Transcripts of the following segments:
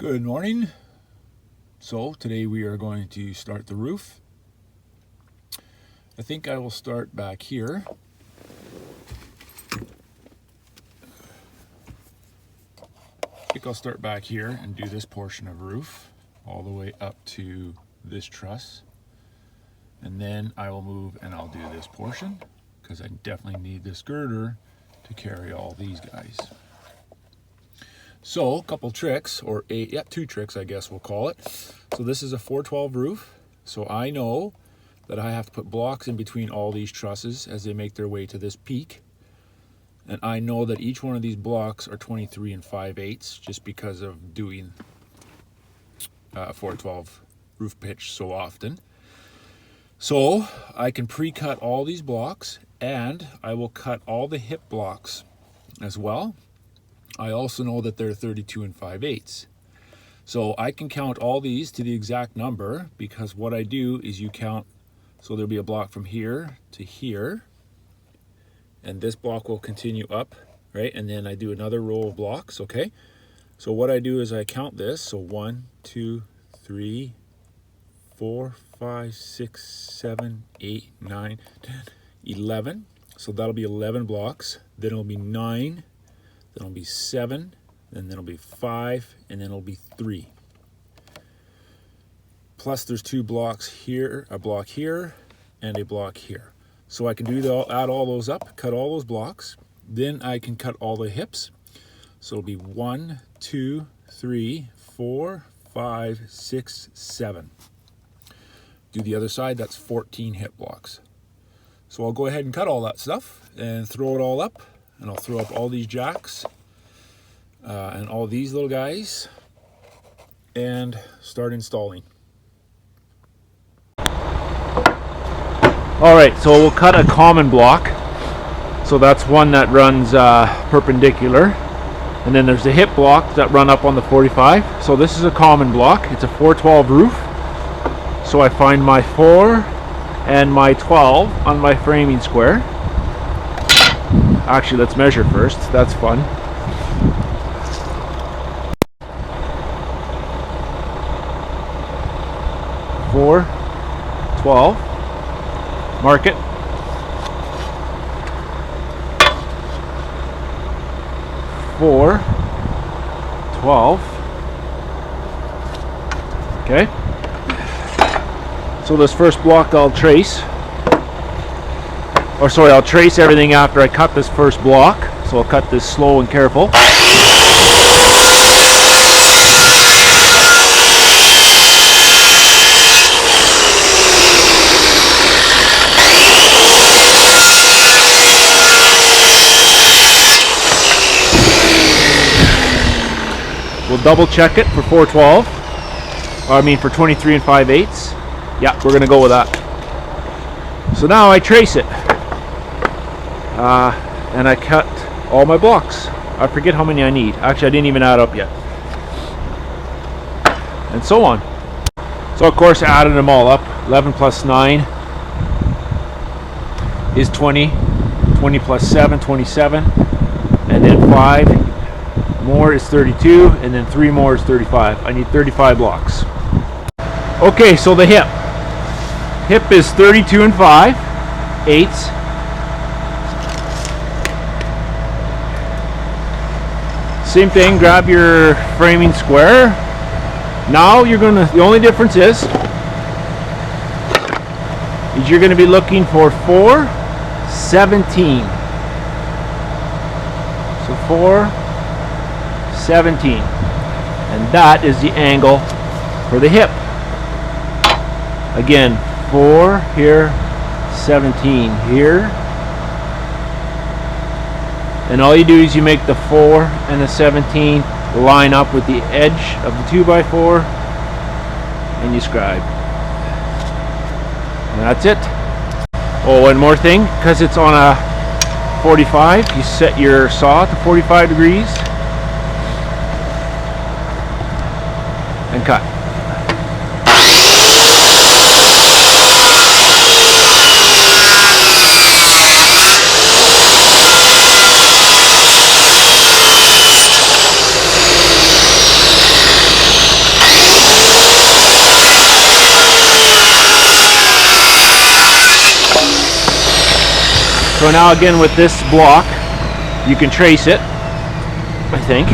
Good morning. So today we are going to start the roof. I think I will start back here. I'll start back here and do this portion of roof all the way up to this truss. And then I will move and I'll do this portion because I definitely need this girder to carry all these guys. So a couple tricks, or two tricks I guess we'll call it. So this is a 412 roof. So I know that I have to put blocks in between all these trusses as they make their way to this peak. And I know that each one of these blocks are 23 5/8 just because of doing 412 roof pitch so often. So I can pre-cut all these blocks, and I will cut all the hip blocks as well. I also know that they're 32 5/8. So I can count all these to the exact number, because what I do is you count, so there'll be a block from here to here, and this block will continue up, right? And then I do another row of blocks, okay? So what I do is I count this, so 1, 2, 3, 4, 5, 6, 7, 8, 9, 10, 11. So that'll be 11 blocks. Then it'll be 9, then it'll be 7, and then it'll be 5, and then it'll be 3. Plus there's 2 blocks here, a block here, and a block here. So I can add all those up, cut all those blocks. Then I can cut all the hips. So it'll be 1, 2, 3, 4, 5, 6, 7. Do the other side, that's 14 hip blocks. So I'll go ahead and cut all that stuff and throw it all up. And I'll throw up all these jacks and all these little guys and start installing. All right, so we'll cut a common block. So that's one that runs perpendicular. And then there's the hip blocks that run up on the 45. So this is a common block. It's a 412 roof. So I find my 4 and my 12 on my framing square. Actually, let's measure first. That's fun. Four, 12. Mark it. 4, 12. Okay. So this first block I'll trace. I'll trace everything after I cut this first block. So I'll cut this slow and careful. We'll double check it for 412. For 23 5/8. Yeah, we're gonna go with that. So now I trace it. And I cut all my blocks. I forget how many I need. Actually, I didn't even add up yet. And so on. So of course I added them all up. 11 plus 9 is 20. 20 plus 7, 27. And then 5 more is 32. And then 3 more is 35. I need 35 blocks. Okay, so the hip. Hip is 32 5/8. Same thing, grab your framing square. Now the only difference is you're gonna be looking for 4/17. So 4/17. And that is the angle for the hip. Again, 4 here, 17 here. And all you do is you make the 4 and the 17 line up with the edge of the 2x4, and you scribe. And that's it. Oh, one more thing, because it's on a 45, you set your saw to 45 degrees and cut. So now again with this block, you can trace it, I think.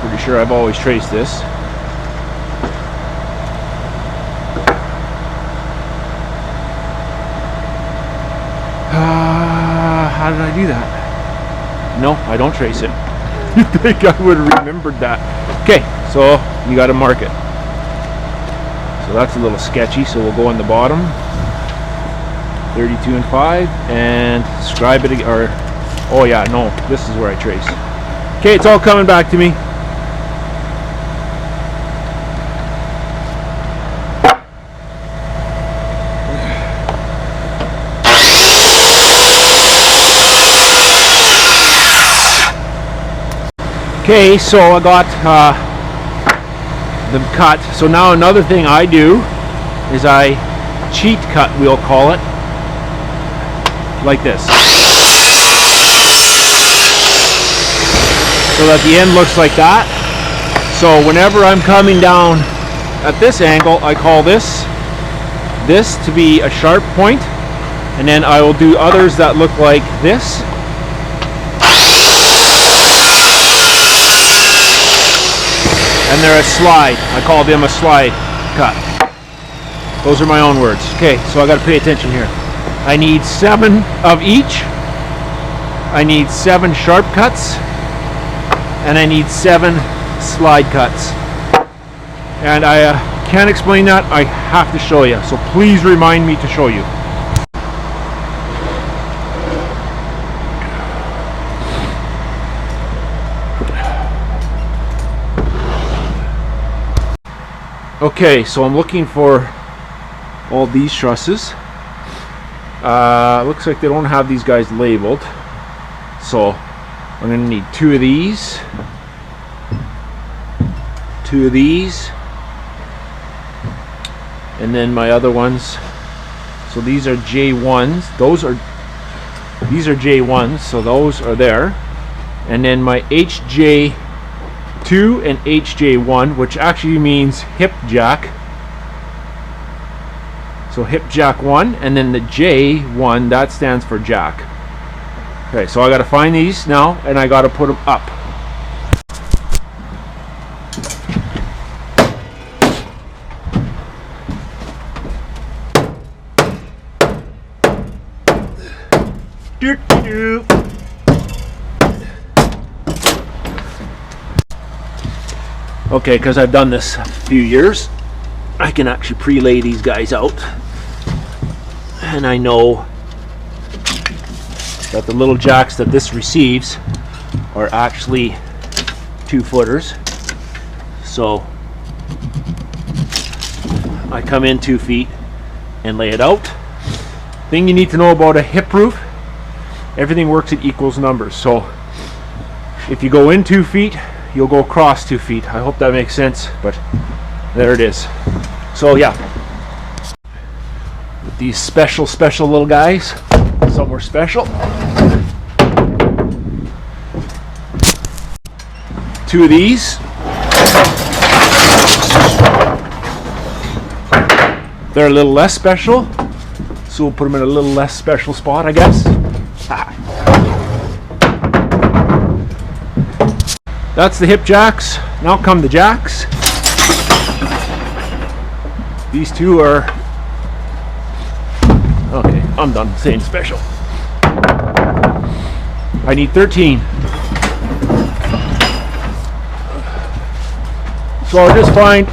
Pretty sure I've always traced this. How did I do that? No, I don't trace it. You'd think I would have remembered that. Okay, so you got to mark it. So that's a little sketchy, so we'll go on the bottom. 32 and 5, and scribe it, or, oh yeah, no, this is where I trace. Okay, it's all coming back to me. Okay, so I got them cut. So now another thing I do is I cheat cut, we'll call it, like this. So that the end looks like that. So whenever I'm coming down at this angle, I call this to be a sharp point, and then I will do others that look like this. And they're a slide. I call them a slide cut. Those are my own words. Okay, so I got to pay attention here. I need 7 of each. I need 7 sharp cuts. And I need 7 slide cuts. And I can't explain that. I have to show you. So please remind me to show you. Okay, so I'm looking for all these trusses. Looks like they don't have these guys labeled. So I'm going to need 2 of these, 2 of these, and then my other ones. So these are J1s. These are J1s, so those are there. And then my HJ2 and HJ1, which actually means hip jack. So hip jack 1, and then the J1, that stands for jack. Okay, so I got to find these now, and I got to put them up. Okay, because I've done this a few years, I can actually pre-lay these guys out, and I know that the little jacks that this receives are actually 2-footers. So I come in 2 feet and lay it out. Thing you need to know about a hip roof, everything works at equals numbers. So if you go in 2 feet, you'll go across 2 feet. I hope that makes sense, but there it is. So yeah, with these special little guys, some were special. 2 of these. They're a little less special, so we'll put them in a little less special spot, I guess. That's the hip jacks. Now come the jacks. These 2 are... Okay, I'm done saying special. I need 13. So I'll just find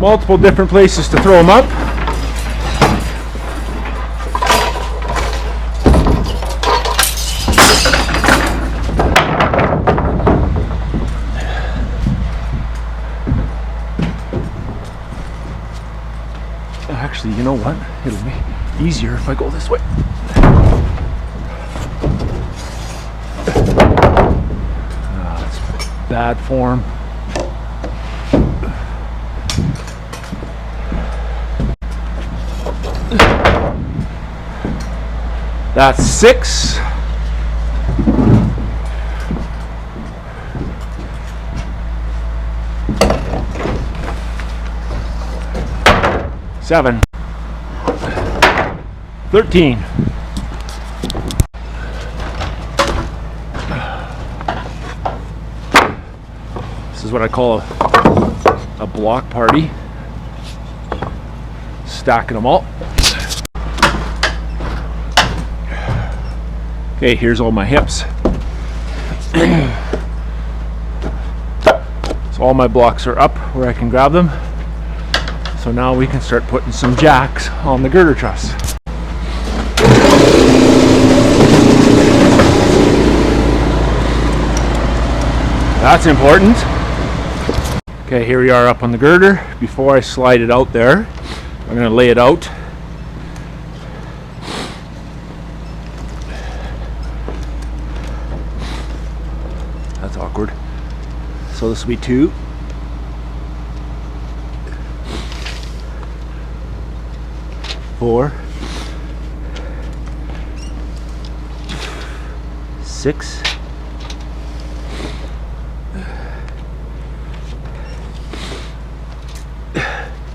multiple different places to throw them up. Actually, you know what? It'll be easier if I go this way. That's bad form. That's 6. Seven. 13. This is what I call a block party. Stacking them all. Okay, here's all my hips. So all my blocks are up where I can grab them. So now we can start putting some jacks on the girder truss. That's important. Okay, here we are up on the girder. Before I slide it out there, I'm going to lay it out. That's awkward. So this will be 2. Four. 6.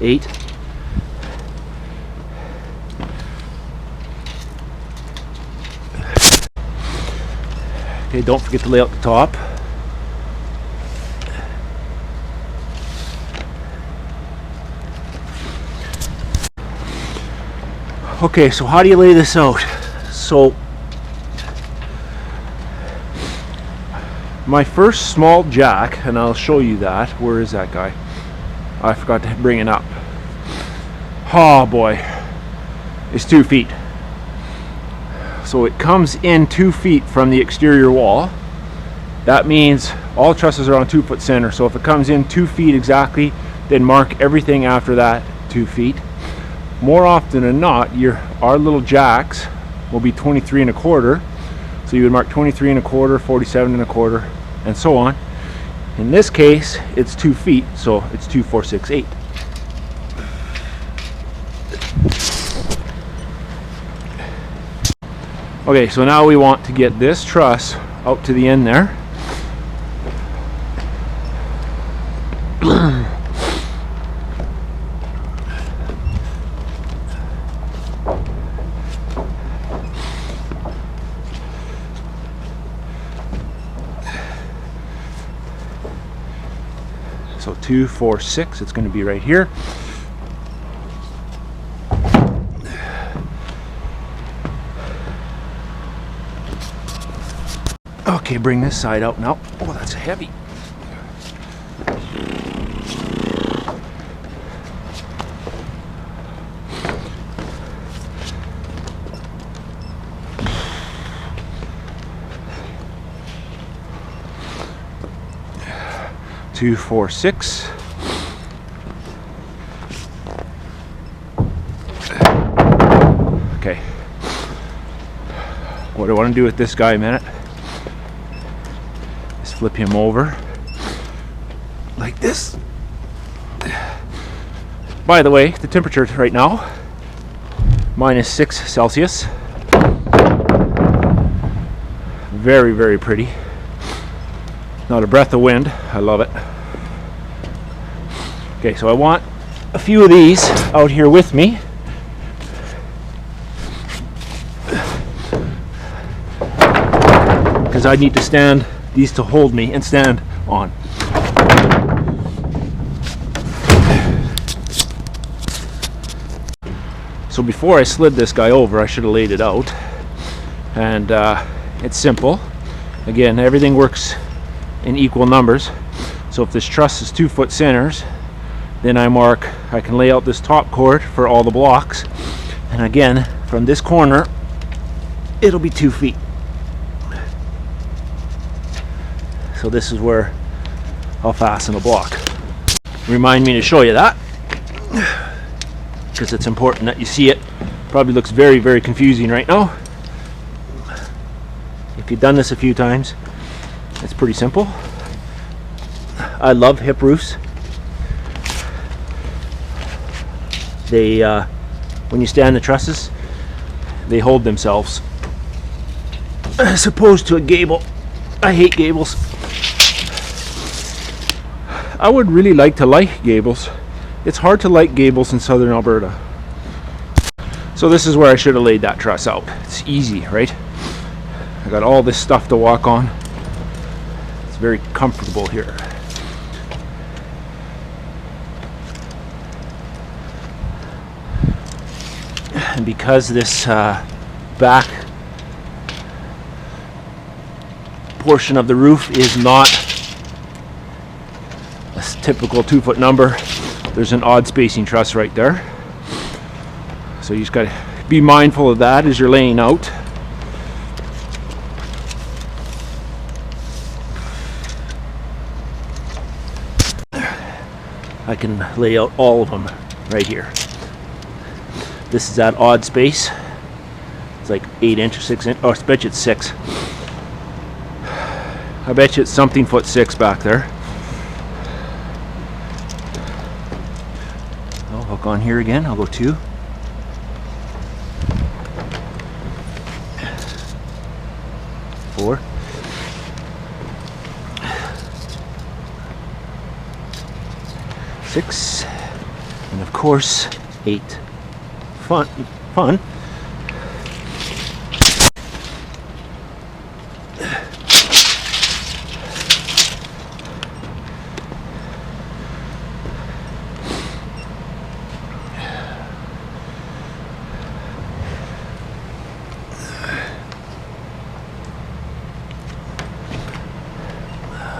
8. Okay, don't forget to lay out the top. Okay, so how do you lay this out? So my first small jack, and I'll show you that. Where is that guy? I forgot to bring it up. Oh boy, it's 2 feet. So it comes in 2 feet from the exterior wall. That means all trusses are on 2 foot center. So if it comes in 2 feet exactly, then mark everything after that 2 feet. More often than not, our little jacks will be 23 1/4. So you would mark 23 1/4, 47 1/4, and so on. In this case, it's 2 feet, so it's 2, 4, 6, 8. Okay, so now we want to get this truss out to the end there. So 2, 4, 6, it's going to be right here. Okay, bring this side out now. Oh, that's heavy. Two, 4, 6. Okay. What I want to do with this guy a minute is flip him over like this. By the way, the temperature right now, -6 Celsius. Very, very pretty. Not a breath of wind. I love it. Okay, so I want a few of these out here with me. Because I need to stand these to hold me and stand on. So before I slid this guy over, I should have laid it out. And it's simple. Again, everything works in equal numbers. So if this truss is 2 foot centers, then I can lay out this top cord for all the blocks, and again from this corner it'll be 2 feet. So this is where I'll fasten a block. Remind me to show you that, because it's important that you see it. Probably looks very, very confusing right now. If you've done this a few times, it's pretty simple. I love hip roofs. They, when you stand the trusses, they hold themselves. As opposed to a gable. I hate gables. I would really like to like gables. It's hard to like gables in southern Alberta. So this is where I should have laid that truss out. It's easy, right? I got all this stuff to walk on. It's very comfortable here. and because this back portion of the roof is not a typical 2-foot number, there's an odd spacing truss right there. So you just got to be mindful of that as you're laying out. I can lay out all of them right here. This is that odd space. It's like 8 inch or 6 inch. Oh, I bet you it's 6. I bet you it's something foot 6 back there. I'll hook on here again. I'll go 2. Four. Six. And of course, 8. Fun.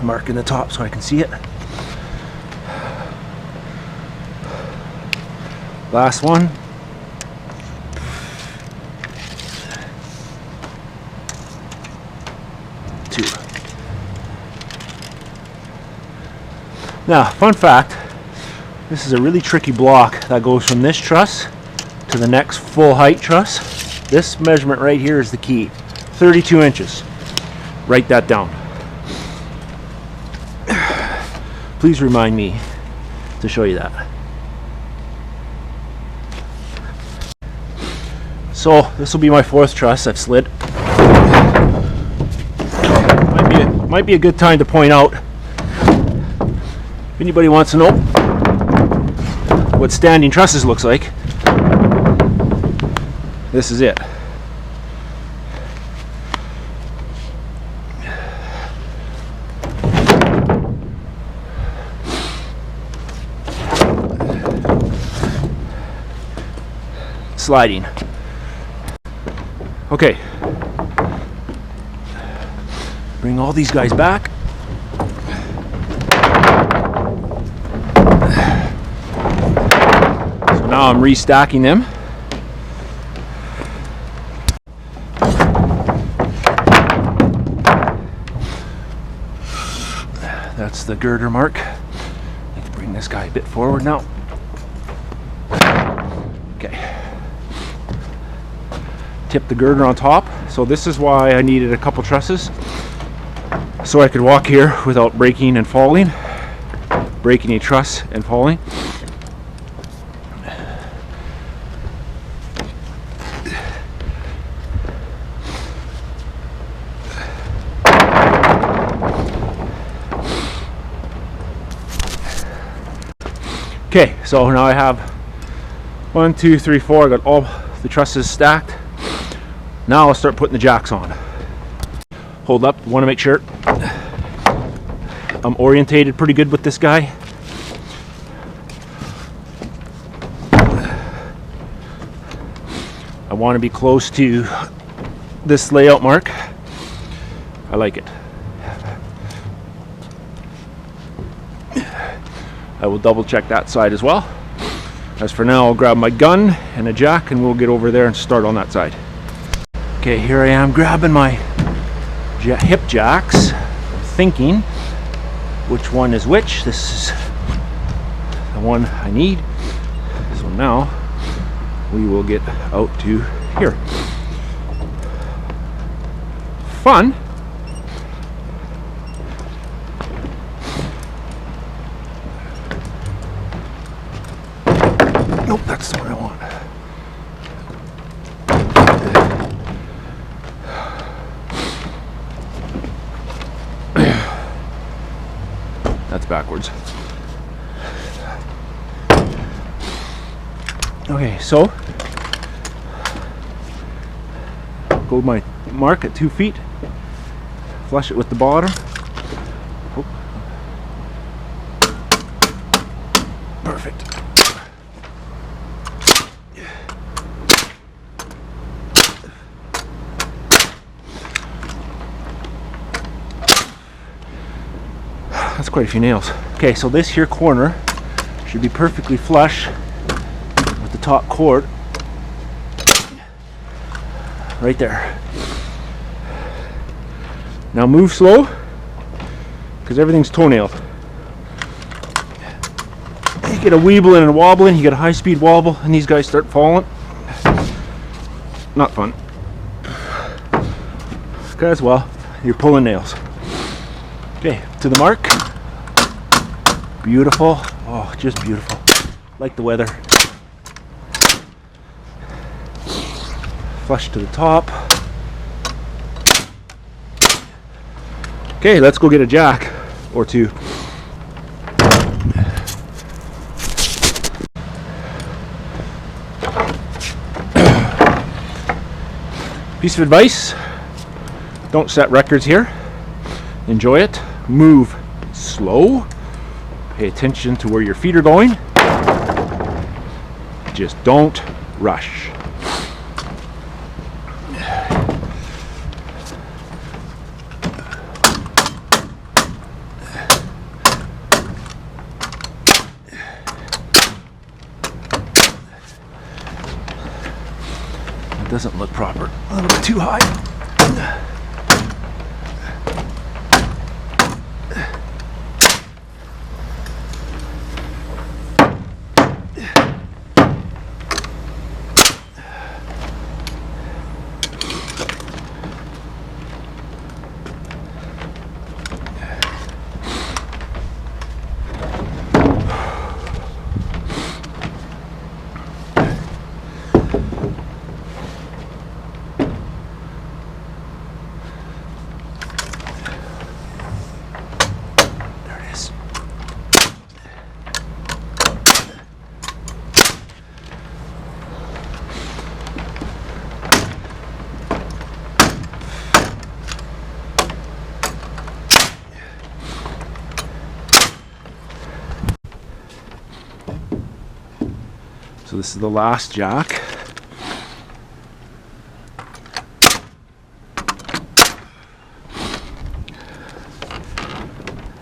Marking the top so I can see it. Last one. Two. Now, fun fact, this is a really tricky block that goes from this truss to the next full height truss. This measurement right here is the key. 32 inches. Write that down. Please remind me to show you that. So this will be my 4th truss I've slid. Might be a good time to point out, if anybody wants to know what standing trusses looks like, this is it. Sliding. Okay. Bring all these guys back. So now I'm restacking them. That's the girder mark. Let's bring this guy a bit forward now. Okay. Tip the girder on top. So this is why I needed a couple trusses, so I could walk here without breaking and falling, breaking a truss and falling. Okay, so now I have 1, 2, 3, 4. I got all the trusses stacked. Now I'll start putting the jacks on. Hold up, want to make sure I'm orientated pretty good with this guy. I want to be close to this layout mark. I like it. I will double check that side as well. As for now, I'll grab my gun and a jack and we'll get over there and start on that side. Okay, here I am grabbing my hip jacks, thinking which one is which. This is the one I need. So now we will get out to here. Fun. Nope, that's the one I want. That's backwards. Okay, so go my mark at 2 feet, flush it with the bottom. Oh. Perfect. that's quite a few nails. Okay, so this here corner should be perfectly flush with the top cord. Right there. Now move slow, because everything's toenailed. You get a weebling and a wobbling, you get a high-speed wobble, and these guys start falling. Not fun. Because, well, you're pulling nails. Okay, to the mark. Beautiful. Oh, just beautiful. Like the weather. Flush to the top. Okay, let's go get a jack or two. Piece of advice, don't set records here. Enjoy it. Move slow. Pay attention to where your feet are going. Just don't rush. It doesn't look proper. A little bit too high. So this is the last jack.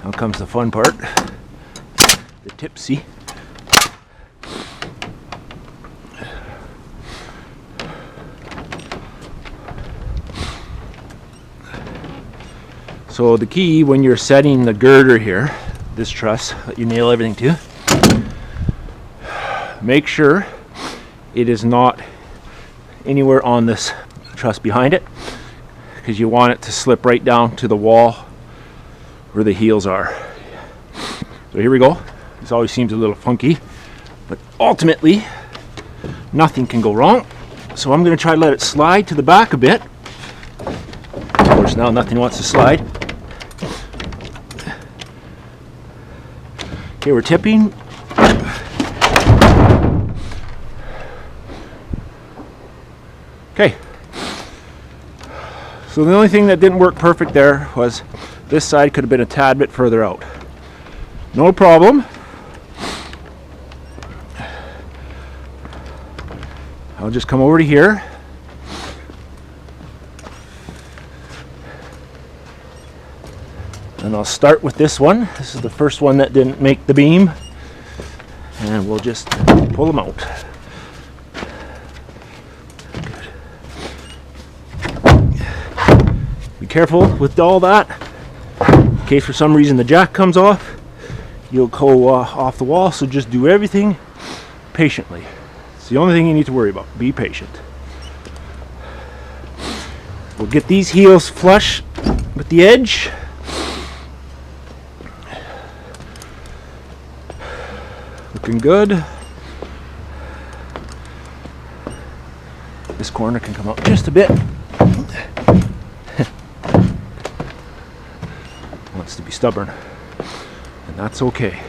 Now comes the fun part, the tipsy. So the key when you're setting the girder here, this truss that you nail everything to, make sure it is not anywhere on this truss behind it, because you want it to slip right down to the wall where the heels are. So here we go. This always seems a little funky, but ultimately nothing can go wrong. So I'm going to try to let it slide to the back a bit. Of course, now nothing wants to slide. Okay, we're tipping. Okay, so the only thing that didn't work perfect there was this side could have been a tad bit further out. No problem. I'll just come over to here. And I'll start with this one. This is the first one that didn't make the beam. And we'll just pull them out. Be careful with all that. In case for some reason the jack comes off, you'll go off the wall, so just do everything patiently. It's the only thing you need to worry about. Be patient. We'll get these heels flush with the edge. Looking good. This corner can come out just a bit. Wants to be stubborn, and that's okay,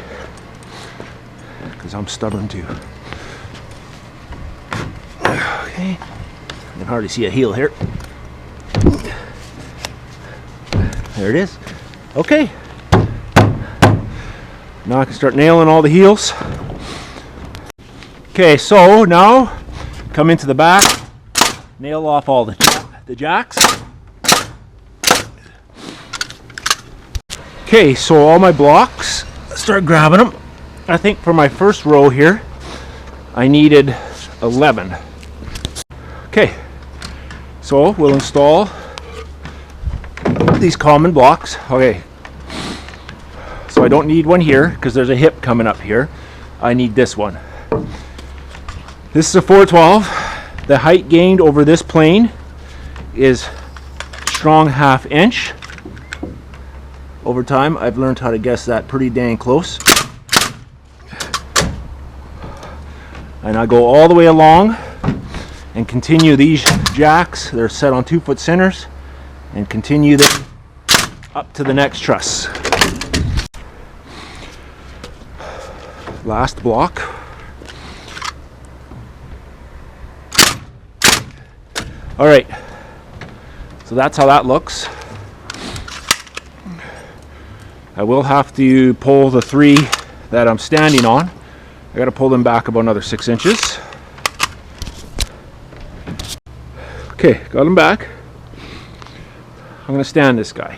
because I'm stubborn too. Okay, you can hardly see a heel here. There it is. Okay, now I can start nailing all the heels. Okay, so now come into the back, nail off all the jacks. Okay, so all my blocks, start grabbing them. I think for my first row here, I needed 11. Okay, so we'll install these common blocks. Okay, so I don't need one here because there's a hip coming up here. I need this one. This is a 412. The height gained over this plane is strong 1/2 inch. Over time, I've learned how to guess that pretty dang close. And I go all the way along and continue these jacks. They're set on 2-foot centers, and continue them up to the next truss. Last block. All right, so that's how that looks. I will have to pull the 3 that I'm standing on. I got to pull them back about another 6 inches. Okay, got them back. I'm going to stand this guy.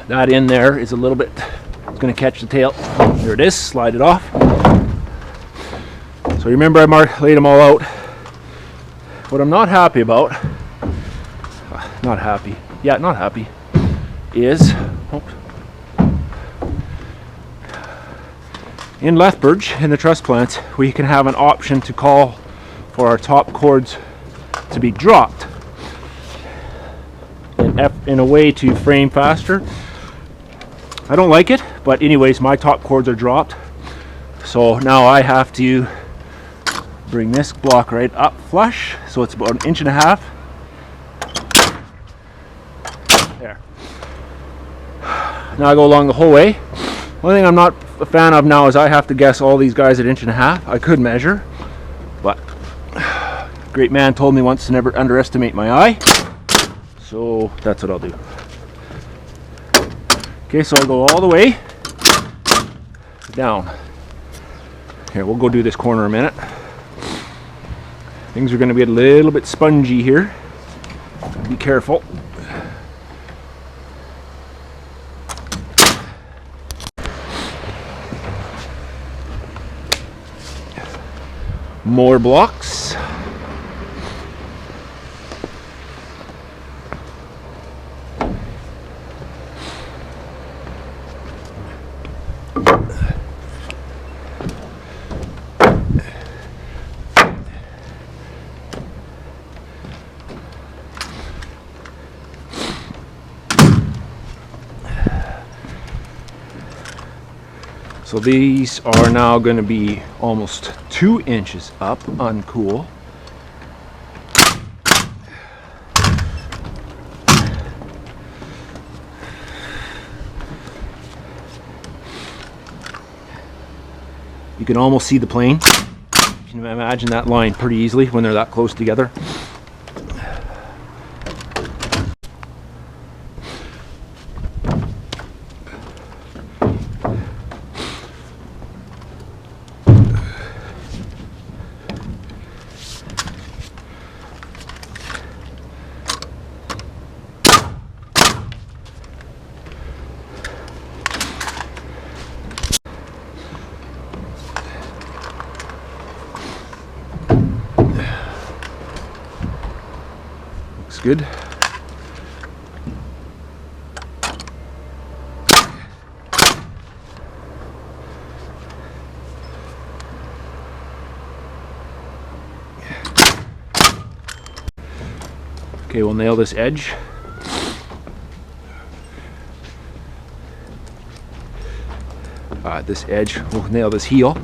That in there is a little bit, it's going to catch the tail. There it is, slide it off. So remember I laid them all out. What I'm not happy about, not happy is, in Lethbridge, in the truss plants, we can have an option to call for our top cords to be dropped in a way to frame faster. I don't like it, but anyways, my top cords are dropped. So now I have to bring this block right up flush, so it's about 1.5 inches. There. Now I go along the whole way. One thing I'm not a fan of now is I have to guess all these guys at 1.5 inches. I could measure, but a great man told me once to never underestimate my eye. So that's what I'll do. Okay, so I'll go all the way down. Here, we'll go do this corner a minute. Things are going to be a little bit spongy here. Be careful. More blocks. So these are now going to be almost 2 inches up, uncool. You can almost see the plane. You can imagine that line pretty easily when they're that close together. Looks good. Okay, we'll nail this edge. This edge, we'll nail this heel.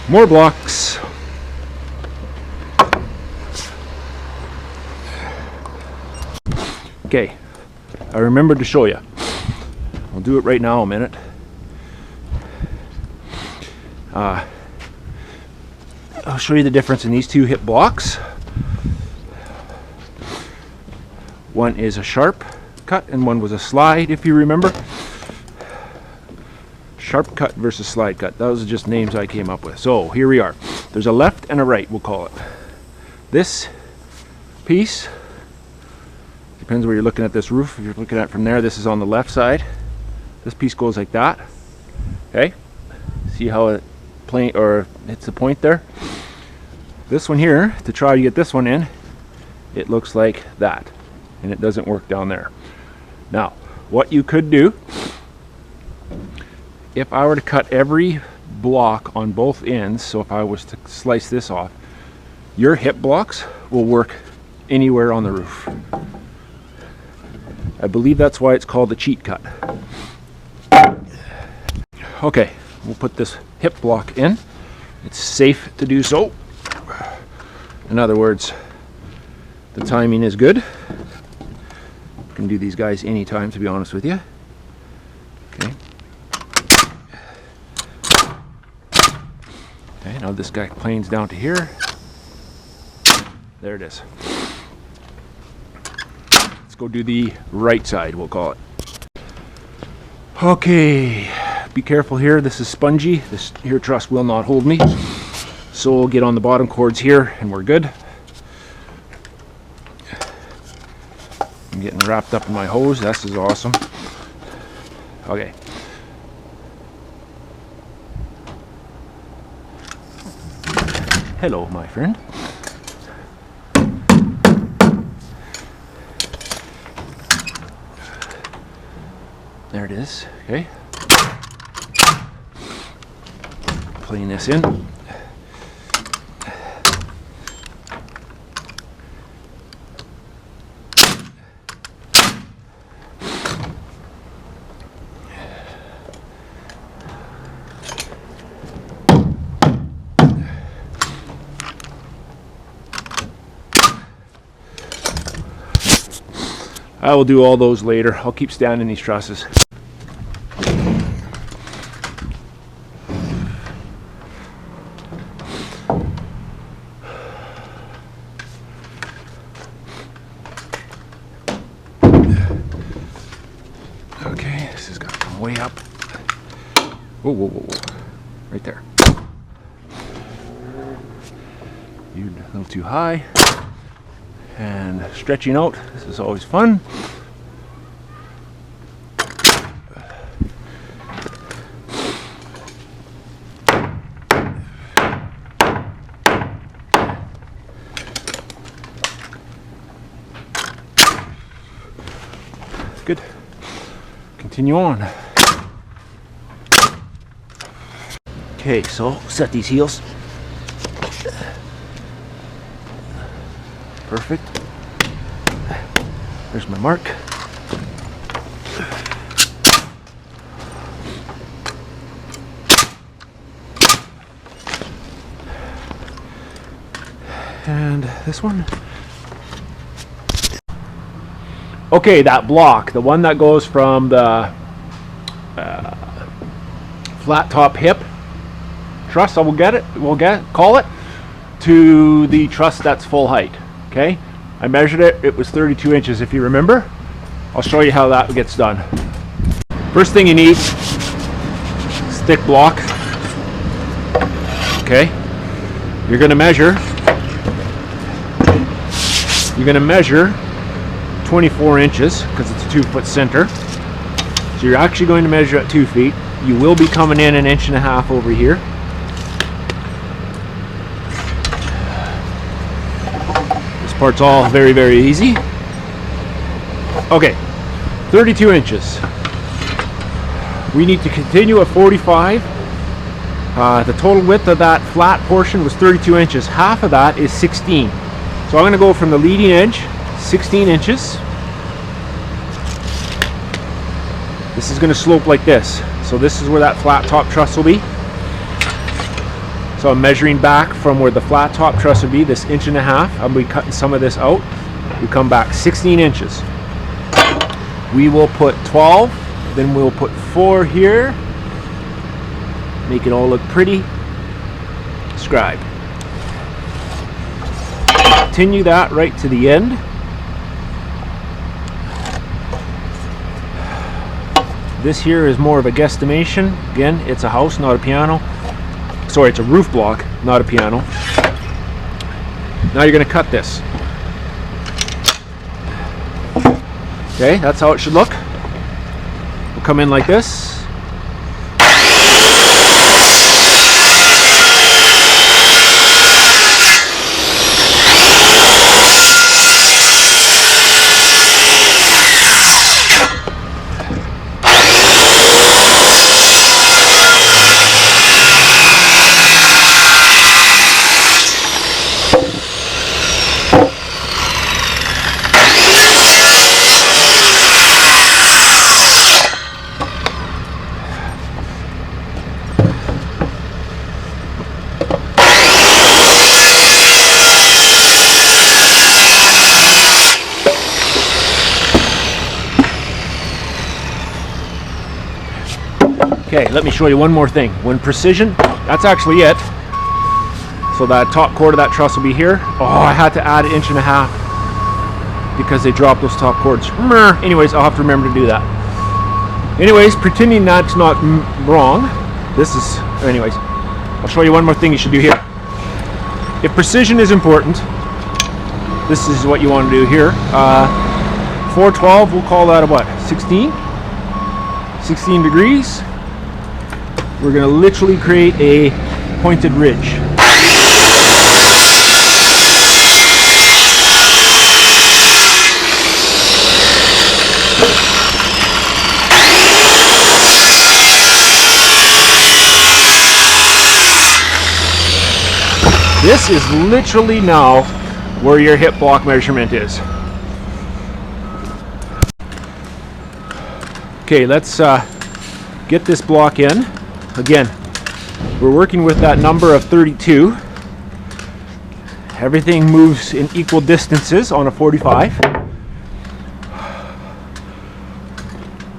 More blocks. Okay, I remembered to show you. I'll I'll do it right now a minute. I'll show you the difference in these two hip blocks. One is a sharp cut and one was a slide, if you remember. Sharp cut versus slide cut. Those are just names I came up with. So here we are. There's a left and a right, we'll call it. This piece, depends where you're looking at this roof. If you're looking at it from there, this is on the left side. This piece goes like that. Okay? See how it hits the point there? This one here, to try to get this one in, it looks like that. And it doesn't work down there. Now, what you could do, if I were to cut every block on both ends, so if I was to slice this off, your hip blocks will work anywhere on the roof. I believe that's why it's called the cheat cut. Okay, we'll put this hip block in. It's safe to do so. In other words, the timing is good. You can do these guys anytime, to be honest with you. Okay. Okay, now this guy planes down to here. There it is. Let's go do the right side, we'll call it. Okay, be careful here. This is spongy. This here truss will not hold me. So we'll get on the bottom cords here and we're good. I'm getting wrapped up in my hose. This is awesome. Okay. Hello, my friend. There it is. Okay. Playing this in. I will do all those later. I'll keep standing these trusses. Okay, this has got to come way up. Whoa, whoa, whoa, whoa. Right there. You're a little too high. And stretching out, this is always fun. Good. Continue on. Okay, so set these heels. Perfect. There's my mark. And this one. Okay, that block, the one that goes from the flat top hip truss, call it, to the truss that's full height. Okay, I measured it, it was 32 inches if you remember. I'll show you how that gets done. First thing you need, stick block. Okay, you're gonna measure 24 inches because it's a 2-foot center. So you're actually going to measure at 2 feet. You will be coming in 1.5 inches over here. Part's all very, very easy. Okay, 32 inches. We need to continue at 45. The total width of that flat portion was 32 inches. Half of that is 16. So I'm going to go from the leading edge, 16 inches. This is going to slope like this. So this is where that flat top truss will be. So I'm measuring back from where the flat top truss would be, this 1.5 inches. I'll be cutting some of this out. We come back 16 inches. We will put 12 Then we'll put 4 here. Make it all look pretty. Scribe. Continue that right to the end. This here is more of a guesstimation. Again, it's a house, not a piano. Sorry, it's a roof block, not a piano. Now you're going to cut this. Okay, that's how it should look. We'll come in like this. Okay, let me show you one more thing. When precision, that's actually it. So that top cord of that truss will be here. Oh, I had to add 1.5 inches because they dropped those top cords. Anyways, I'll have to remember to do that. Anyways, pretending that's not wrong. This is, anyways, I'll show you one more thing you should do here. If precision is important, this is what you want to do here. 412, we'll call that a what? 16 degrees. We're going to literally create a pointed ridge. This is literally now where your hip block measurement is. Okay, let's get this block in. Again, we're working with that number of 32. Everything moves in equal distances on a 45.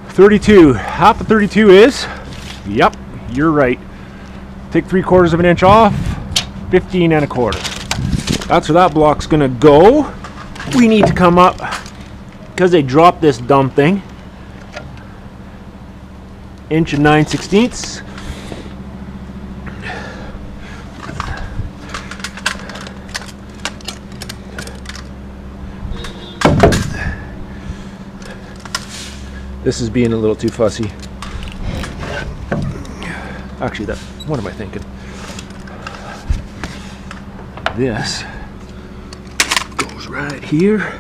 32, half of 32 is, yep, you're right. Take 3/4 of an inch off, 15 1/4. That's where that block's gonna go. We need to come up, because they dropped this dumb thing, 1 9/16 inches. This is being a little too fussy. Actually, what am I thinking? This goes right here.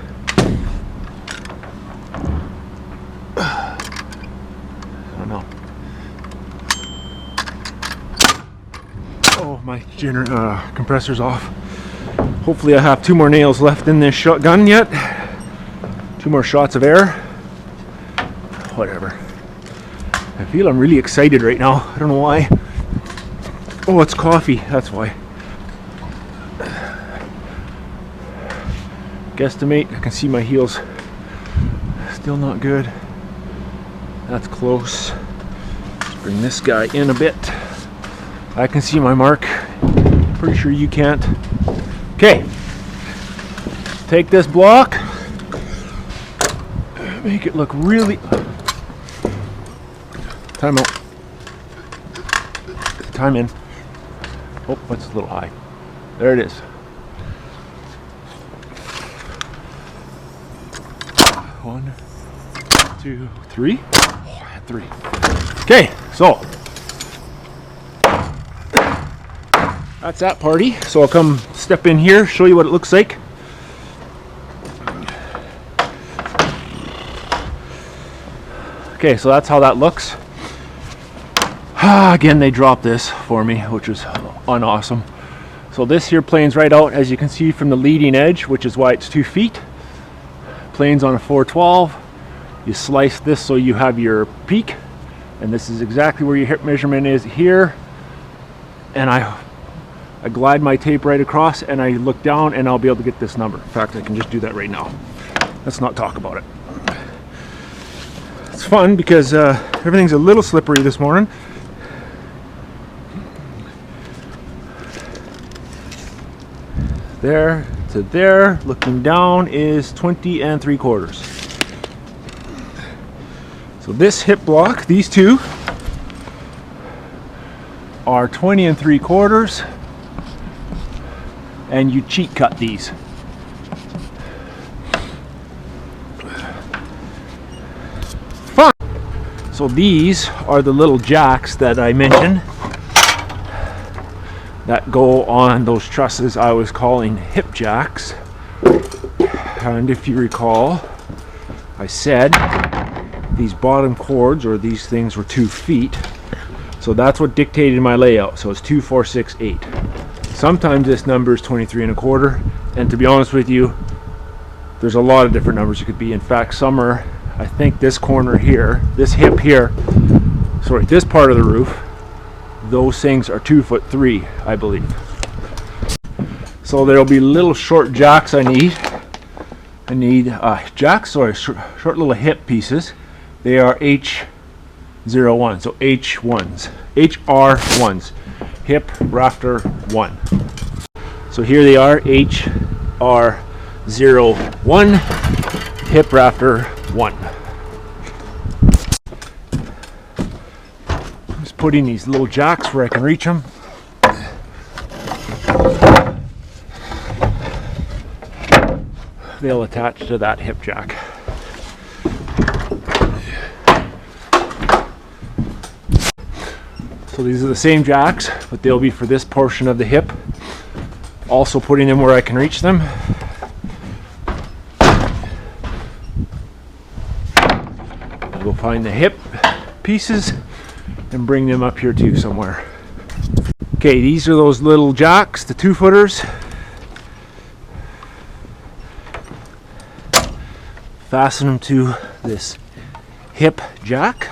I don't know. Oh, my compressor's off. Hopefully I have 2 more nails left in this shotgun yet. 2 more shots of air. Whatever. I feel I'm really excited right now. I don't know why. Oh, it's coffee. That's why. Guesstimate. I can see my heels. Still not good. That's close. Let's bring this guy in a bit. I can see my mark. Pretty sure you can't. Okay. Take this block. Make it look really... Time out. Time in. Oh, that's a little high. There it is. One, 2, 3. Oh, I had 3. Okay, so that's that party. So I'll come step in here, show you what it looks like. Okay, so that's how that looks. Again, they dropped this for me, which was unawesome. So this here planes right out, as you can see, from the leading edge, which is why it's 2 feet. Planes on a 412. You slice this so you have your peak, and this is exactly where your hip measurement is here. And I glide my tape right across, and I look down, and I'll be able to get this number. In fact, I can just do that right now. Let's not talk about it. it's fun because everything's a little slippery this morning. There to there, looking down, is 20 3/4. So this hip block, these two, are 20 3/4, and you cheat cut these. Fun! So these are the little jacks that I mentioned that go on those trusses I was calling hip jacks. And if you recall, I said these bottom cords, or these things, were 2 feet. So that's what dictated my layout. So it's 2, 4, 6, 8. Sometimes this number is 23 1/4. And to be honest with you, there's a lot of different numbers it could be. In fact, some are, I think this corner here, this hip here, sorry, this part of the roof, those things are 2'3", I believe. So there'll be little short jacks I need. I need short little hip pieces. They are H01, so H1s, HR1s, hip rafter 1. So here they are, HR01, hip rafter 1. Just putting these little jacks where I can reach them. They'll attach to that hip jack. So these are the same jacks, but they'll be for this portion of the hip. Also putting them where I can reach them. I'll go find the hip pieces and bring them up here too somewhere. Okay, these are those little jacks, the 2-footers. Fasten them to this hip jack.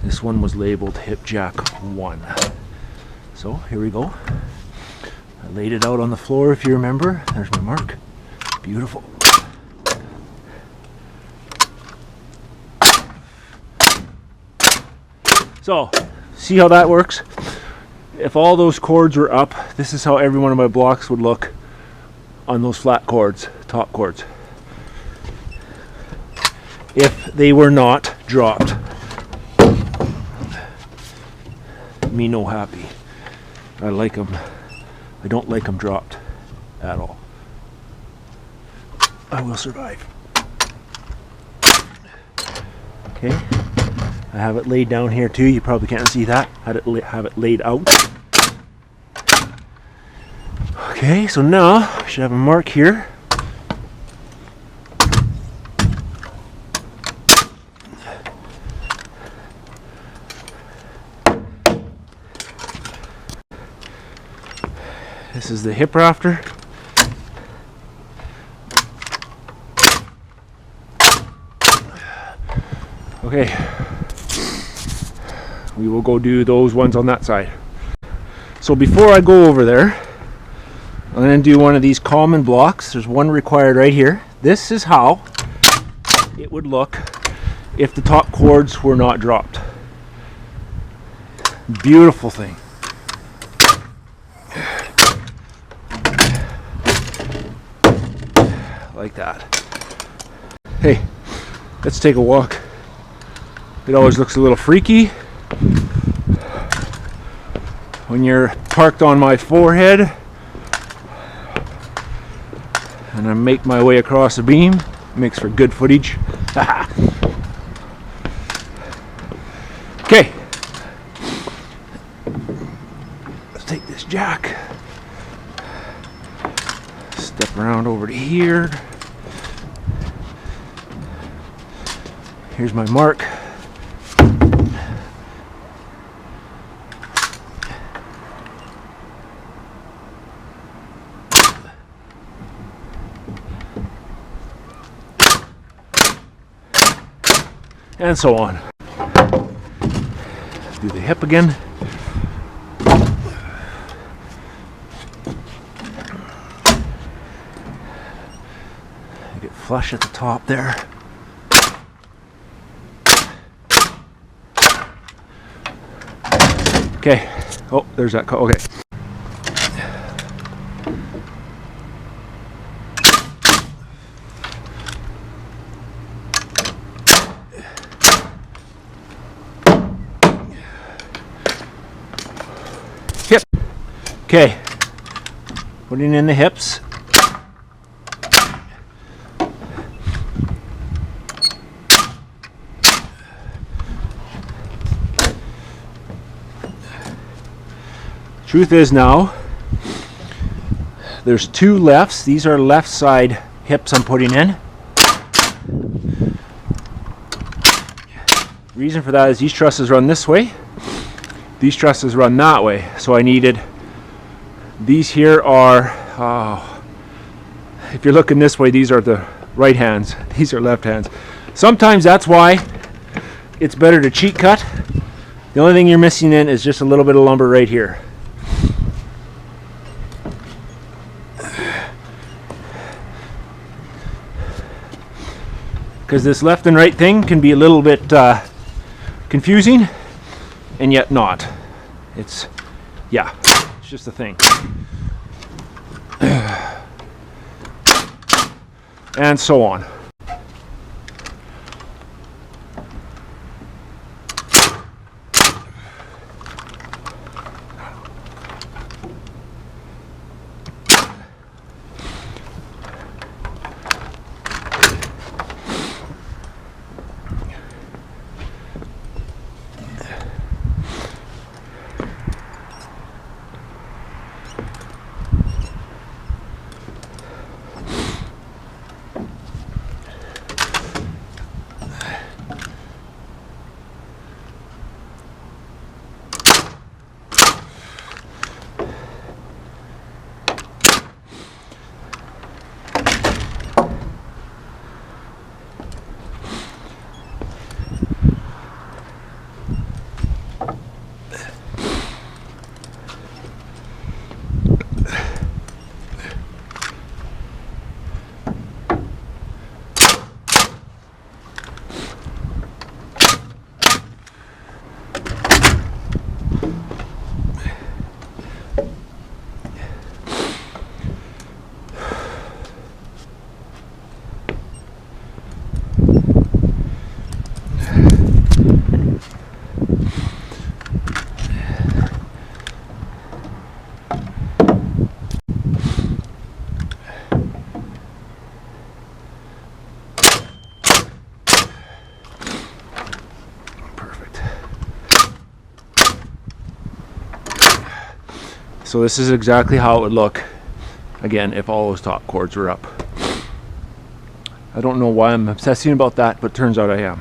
This one was labeled hip jack 1. So here we go. I laid it out on the floor, if you remember. There's my mark. Beautiful. So, see how that works? If all those cords were up, this is how every one of my blocks would look on those flat cords, top cords. If they were not dropped. Me no happy. I like them. I don't like them dropped at all. I will survive. Okay. I have it laid down here too. You probably can't see that. I have it laid out. Okay, so now I should have a mark here. This is the hip rafter. Okay, we will go do those ones on that side. So before I go over there, I'm going to do one of these common blocks. There's one required right here. This is how it would look if the top cords were not dropped. Beautiful thing. Like that. Hey, let's take a walk. It always looks a little freaky when you're parked on my forehead and I make my way across the beam. It makes for good footage. Okay, let's take this jack, step around over to here. Here's my mark. And so on. Do the hip again. Get flush at the top there. Okay. Oh, there's that. Okay. Hip. Okay. Putting in the hips. Truth is now, there's two lefts. These are left side hips I'm putting in. Reason for that is these trusses run this way. These trusses run that way. So I needed, these here are, if you're looking this way, these are the right hands. These are left hands. Sometimes that's why it's better to cheat cut. The only thing you're missing in is just a little bit of lumber right here. Because this left and right thing can be a little bit confusing, and yet not. It's, yeah, it's just a thing. And so on. So this is exactly how it would look, again, if all those top cords were up. I don't know why I'm obsessing about that, but turns out I am.